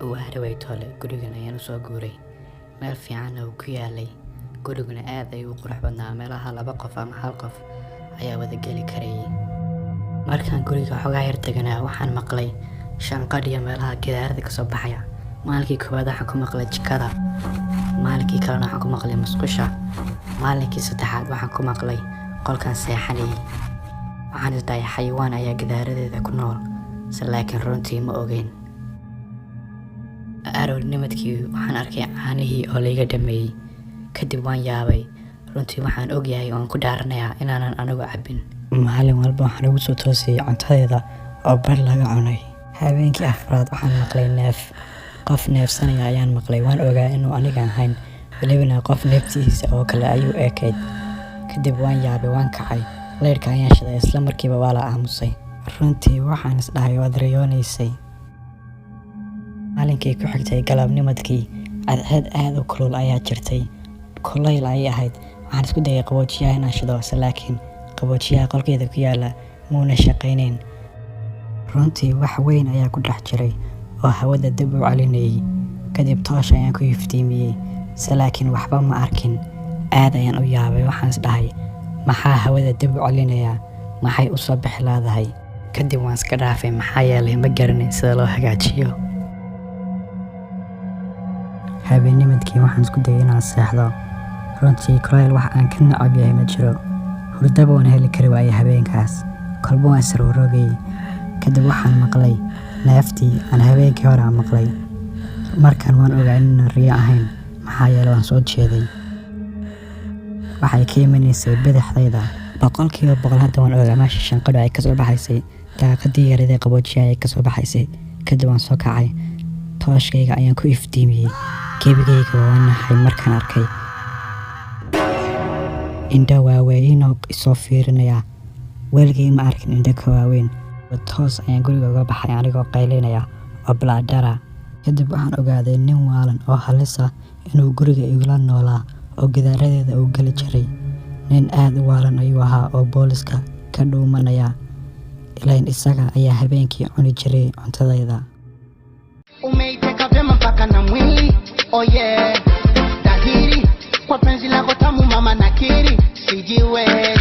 Wahdaway tole gurigan ayaan u soo guuray meel fiican oo ku yaalay guriguna aad ayuu u qurux badnaa meelaha laba qof ama hal qof ayaa wada geli karayay markaan guriga xogaa yar taganaa waxaan maqlay shanqadh iyo meelaha gidaarada ka soo baxaya maalinkii koowaad waxaan ku maqlay jikada maalinkii kalena waxaan ku maqlay musqusha maalinkii saddexaad waxaan ku maqlay qolkan seexanayay waxaan isdhahay xayawaan ayaa gidaaradeeda ku nool laakiin runtii ma ogeyn aroornimadkii waxaan arkay caanihii oo layga dhameeyey kadib waan yaabay runtii waxaan ogyahay oon ku dhaaranayaa inaanan anigu cabbin maalin walba waxaan ugu soo toosiyey cuntadeeda oo bar laga cunay habeenkii afraad waxaan maqlay neef qof neefsanaya ayaan maqlay waan ogaa inuu aniga ahayn walibana qof neeftiisa oo kale ayuu eekayd kadib waan yaabay waan kacay leyrka ayaan shiday isla markiiba waa la aamusay runtii waxaan isdhahay waad riyoonaysay maalinkii ku xigtay galabnimadkii cadceed aad u kulul ayaa jirtay kulayl ayay ahayd waxaan isku dayay qaboojiyaha inaan shido laakiin qaboojiyaha qolkeeda ku yaala muuna shaqaynayn runtii wax weyn ayaa ku dhex jiray oo hawada dib u celinayay kadib toosh ayaan ku iftiimiyey laakiin waxba ma arkin aad ayaan u yaabay waxaan isdhahay maxaa hawada dib u celinayaa maxay u soo bixi laadahay kadib waan iska dhaafay maxaa yeelay ma garanay sida loo hagaajiyo habeennimadkii waxaan isku dayay inaan seexdo runtii kulayl wax aan ka nacab yahay ma jiro hurdaba waan heli kari waayay habeenkaas kolba waan isroorogayay kadib waxaan maqlay neeftii aan habeenkii hore aan maqlay markan waan ogaa inaan riyo ahayn maxaa yeelay waan soo jeeday waxay ka imanaysay bidixdayda 100% hadda waan ogaa meesha shanqadhu ay kasoo baxaysay daaqadii yaradee qaboojiyaha ay kasoo baxaysay kadib waan soo kacay tooshkayga ayaan ku iftiimiyey gebigayga waan naxay markaan arkay indho waaweynoo isoo fiirinaya weligay ma arkin indho ka waaweyn toos ayaan guriga uga baxay anigoo qaylinaya oo balaadhara kadib waxaan ogaaday nin waalan oo halisa inuu guriga igula noolaa oo gidaaradeeda uu geli jiray nin aad u waalan ayuu ahaa oo booliska ka dhuumanaya ilayn isaga ayaa habeenkii cuni jiray cuntadayda umeiteka vyema mpaka na mwili oh yeah dhahiri kwa penzi lako tamu mama nakiri sijiwezi